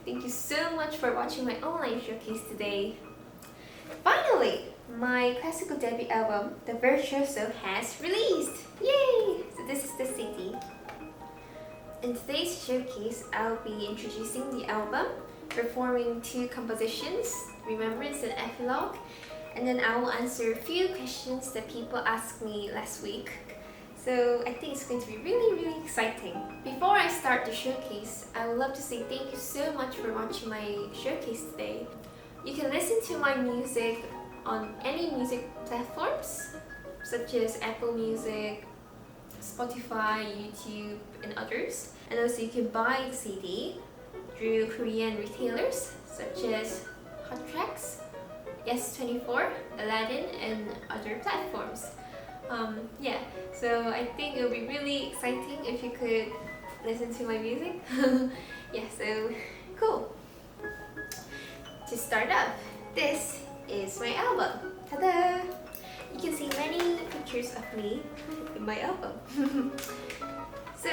Thank you so much for watching my online showcase today. Finally, my classical debut album, The Virtuoso, has released! Yay! So this is the CD. In today's showcase, I'll be introducing the album, performing 2 compositions, Remembrance and Epilogue, and then I will answer a few questions that people asked me last week. So I think it's going to be really exciting. Before I start the showcase, I would love to say thank you so much for watching my showcase today. You can listen to my music on any music platforms, such as Apple Music, Spotify, YouTube, and others. And also you can buy the CD through Korean retailers, such as Hot Tracks, Yes24, Aladdin, and other platforms. So I think it would be really exciting if you could listen to my music. So cool. To start off, this is my album. Ta-da! You can see many pictures of me in my album. So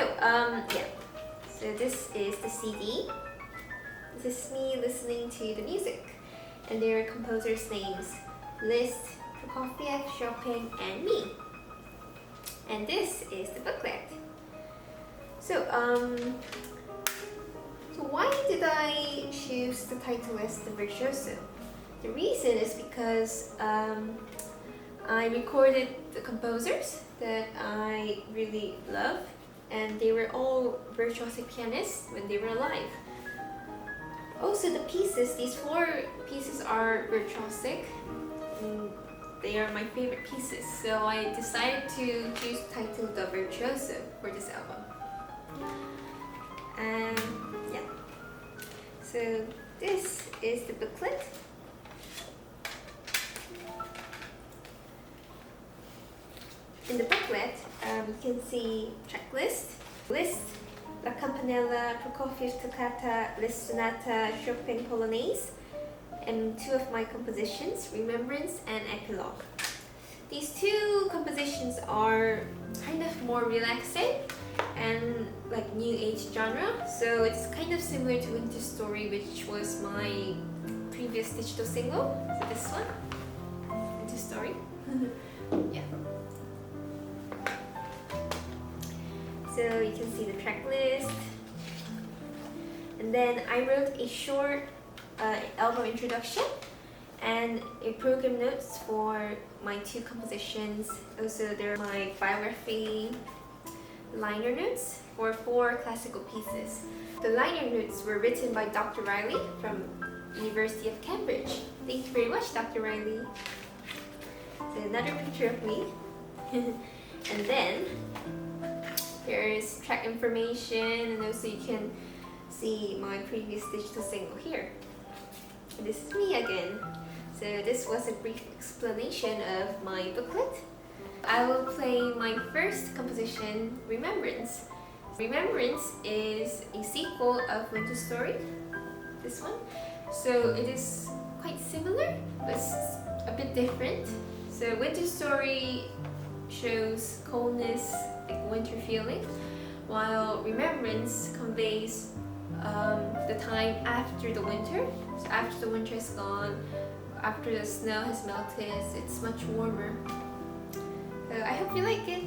this is the CD. This is me listening to the music. And there are composers' names: Liszt, Prokofieff, Chopin, and me. And this is the booklet. So why did I choose the title as The Virtuoso? The reason is because I recorded the composers that I really love, and they were all virtuosic pianists when they were alive. Also, the pieces, these 4 pieces are virtuosic. They are my favorite pieces, so I decided to choose the title The Virtuoso for this album. So this is the booklet. In the booklet, you can see checklist, Liszt, La Campanella, Prokofieff Toccata, Listrosonata, Chopin Polonaise, and 2 of my compositions, Remembrance and Epilogue. These 2 compositions are kind of more relaxing and like new age genre, so it's kind of similar to Winter Story, which was my previous digital single. So this one, Winter Story. So you can see the track list, and then I wrote a short album introduction and a program notes for my 2 compositions. Also, there are my biography liner notes for 4 classical pieces. The liner notes were written by Dr. Riley from University of Cambridge. Thank you very much, Dr. Riley. So another picture of me. And then there's track information, and also you can see my previous digital single here. And this is me again. So this was a brief explanation of my booklet. I will play my first composition, Remembrance. Remembrance is a sequel of Winter Story, this one. So it is quite similar, but it's a bit different. So Winter Story shows coldness, like winter feeling, while Remembrance conveys the time after the winter. So after the winter is gone, after the snow has melted, it's much warmer. So I hope you like it.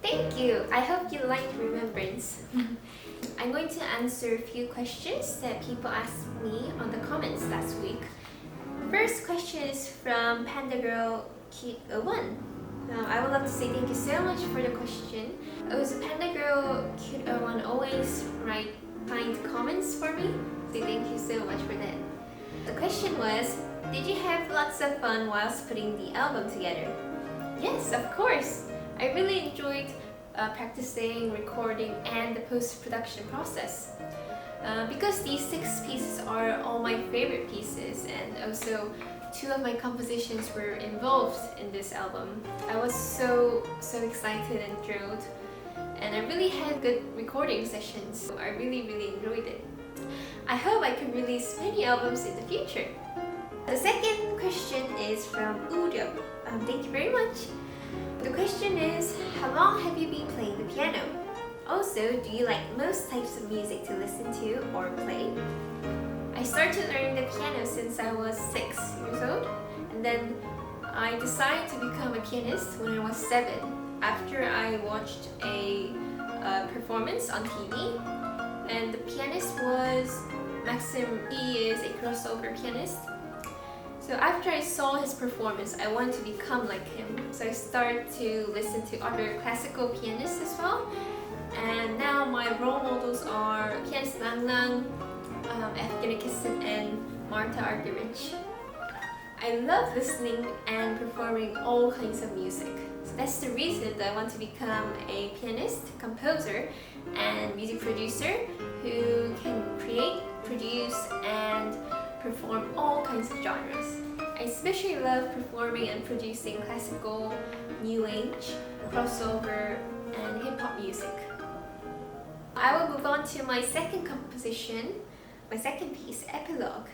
Thank you. I hope you liked Remembrance. I'm going to answer a few questions that people asked me on the comments last week. First question is from Panda Girl Cute 01. I would love to say thank you so much for the question. Also, Panda Girl Cute 01 always write kind comments for me, so thank you so much for that. The question was, did you have lots of fun whilst putting the album together? Yes, of course. I really enjoyed practicing, recording, and the post-production process. Because these 6 pieces are all my favorite pieces, and also 2 of my compositions were involved in this album, I was so excited and thrilled, and I really had good recording sessions, so I really enjoyed it. I hope I can release many albums in the future. The second question is from Udo. Thank you very much. The question is, how long have you been playing the piano? Also, do you like most types of music to listen to or play? I started learning the piano since I was 6 years old, and then I decided to become a pianist when I was 7 after I watched a performance on TV, and the pianist was Maxim. He is a crossover pianist. So after I saw his performance, I wanted to become like him. So I started to listen to other classical pianists as well. And now my role models are pianist Lang Lang, Evgeny Kissin, and Marta Argerich. I love listening and performing all kinds of music. So that's the reason that I want to become a pianist, composer, and music producer who can create, produce, and perform all kinds of genres. I especially love performing and producing classical, new age, crossover, and hip-hop music. I will move on to my second composition, my second piece, Epilogue.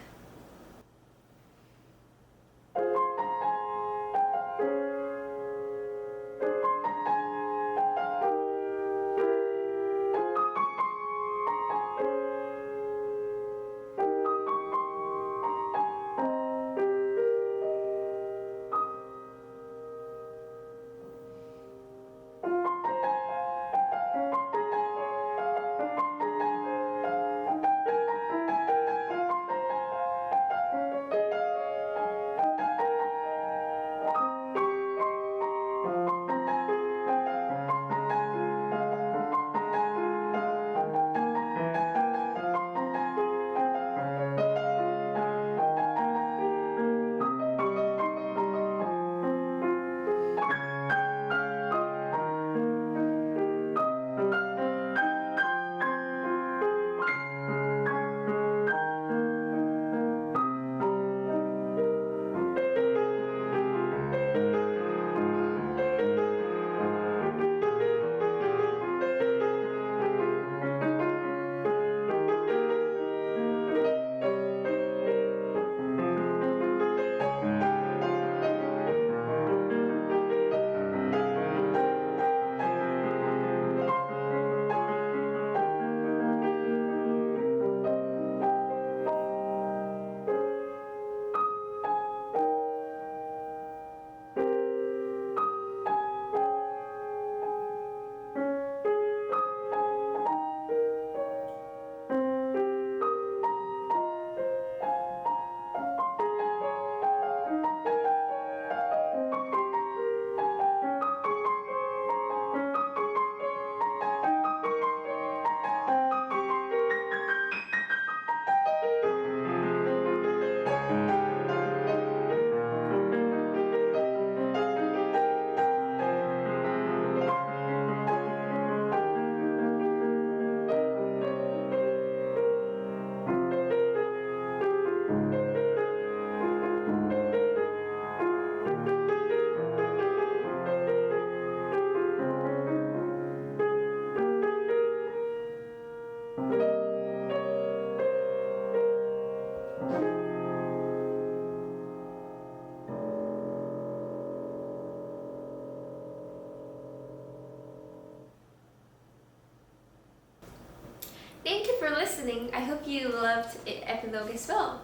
Thank you for listening. I hope you loved Epilogue as well.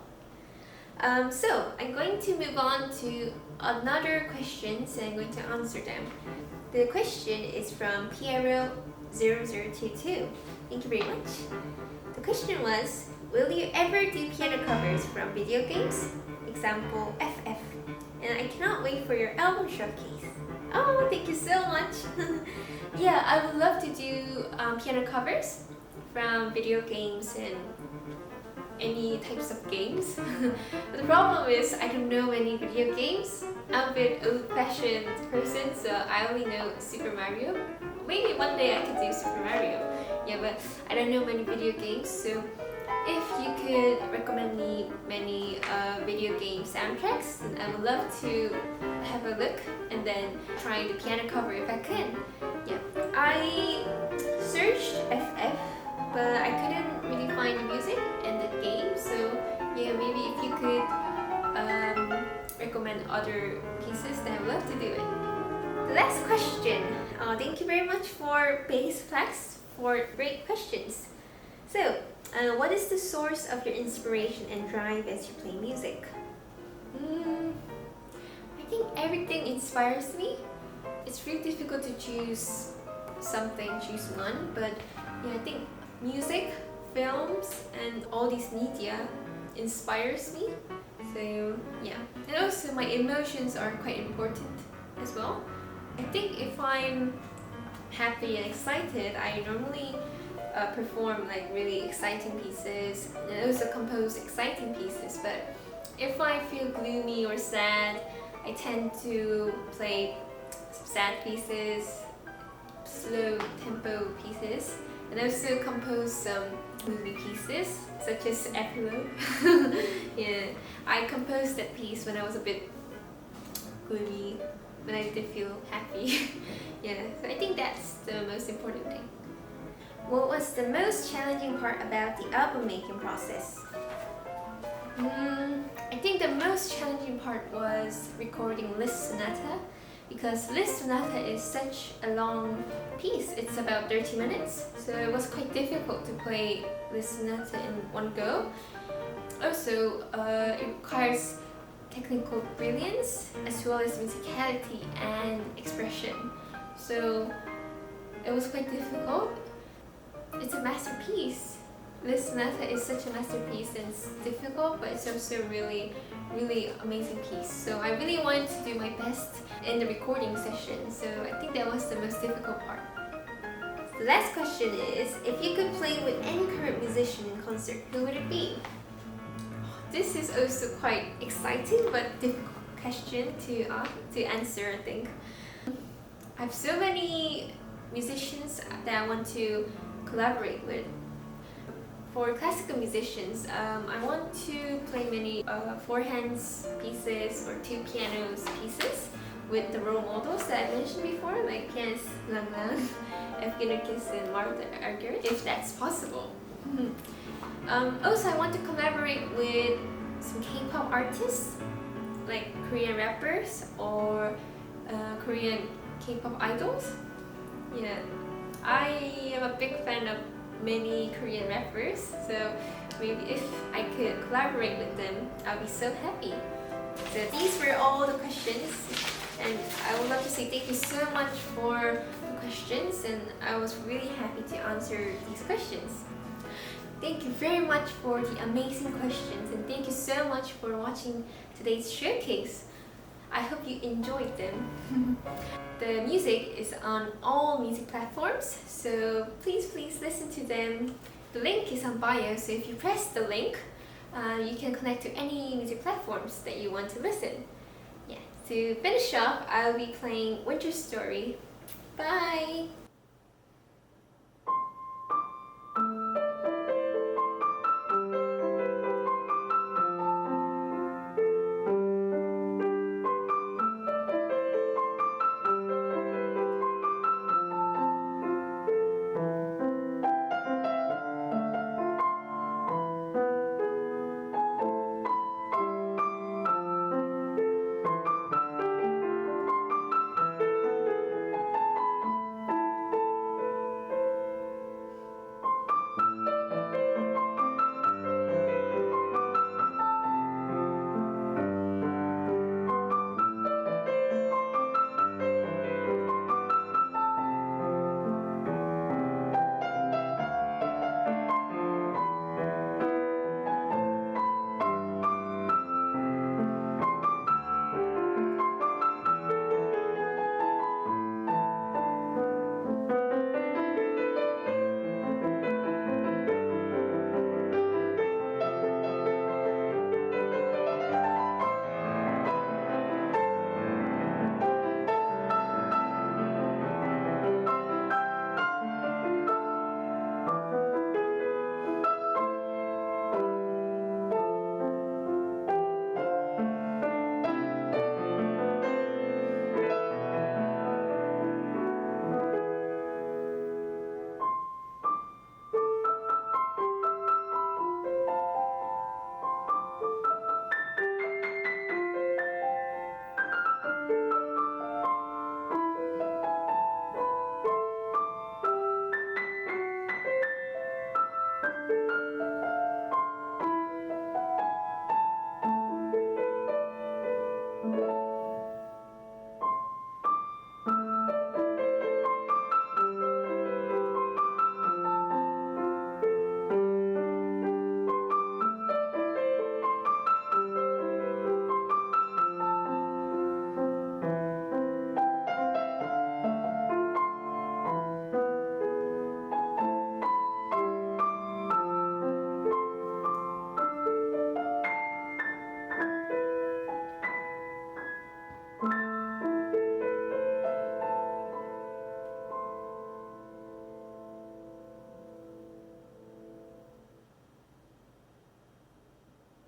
So I'm going to move on to another questions and I'm going to answer them. The question is from Piero0022. Thank you very much. The question was, will you ever do piano covers from video games? Example, FF. And I cannot wait for your album showcase. Oh, thank you so much. Yeah, I would love to do piano covers from video games and any types of games. But the problem is I don't know any video games. I'm a bit old-fashioned person, so I only know Super Mario. Maybe one day I could do Super Mario. Yeah, but I don't know many video games, so if you could recommend me many video game soundtracks, then I would love to have a look and then try the piano cover if I can. Yeah, I searched FF, but I couldn't really find the music and the game, so yeah, maybe if you could recommend other pieces, then I would love to do it. The last question. Thank you very much for Bass Flex for great questions. So, what is the source of your inspiration and drive as you play music? I think everything inspires me. It's really difficult to choose one, but yeah, I think music, films, and all these media inspires me. So yeah, and also my emotions are quite important as well. I think if I'm happy and excited, I normally perform like really exciting pieces and also compose exciting pieces. But if I feel gloomy or sad, I tend to play sad pieces, slow tempo pieces, and also compose some movie pieces such as Epilogue. Yeah, I composed that piece when I was a bit gloomy, when I didn't feel happy. Yeah, so I think that's the most important thing. What was the most challenging part about the album making process? I think the most challenging part was recording Lisztsona타, because Lisztsonata is such a long piece. It's about 30 minutes, so it was quite difficult to play Lisztsonata in one go. Also, it requires technical brilliance as well as musicality and expression. So it was quite difficult. It's a masterpiece. Lisztsonata is such a masterpiece, and it's difficult, but it's also really amazing piece. So I really wanted to do my best in the recording session, so I think that was the most difficult part. The last question is, if you could play with any current musician in concert, who would it be? This is also quite exciting but difficult question to answer, I think. I have so many musicians that I want to collaborate with. For classical musicians, I want to play many four hands pieces or two pianos pieces with the role models that I mentioned before, like Pianist Lang, Evgenikis, and Martha Argerich, if that's possible. Also, I want to collaborate with some K-pop artists, like Korean rappers or Korean K-pop idols. Yeah, I am a big fan of many Korean rappers, so maybe if I could collaborate with them, I'll be so happy. So these were all the questions, and I would love to say thank you so much for the questions, and I was really happy to answer these questions. Thank you very much for the amazing questions, and thank you so much for watching today's showcase. I hope you enjoyed them. The music is on all music platforms, so please listen to them. The link is on bio, so if you press the link, you can connect to any music platforms that you want to listen. Yeah. To finish off, I'll be playing Winter Story. Bye!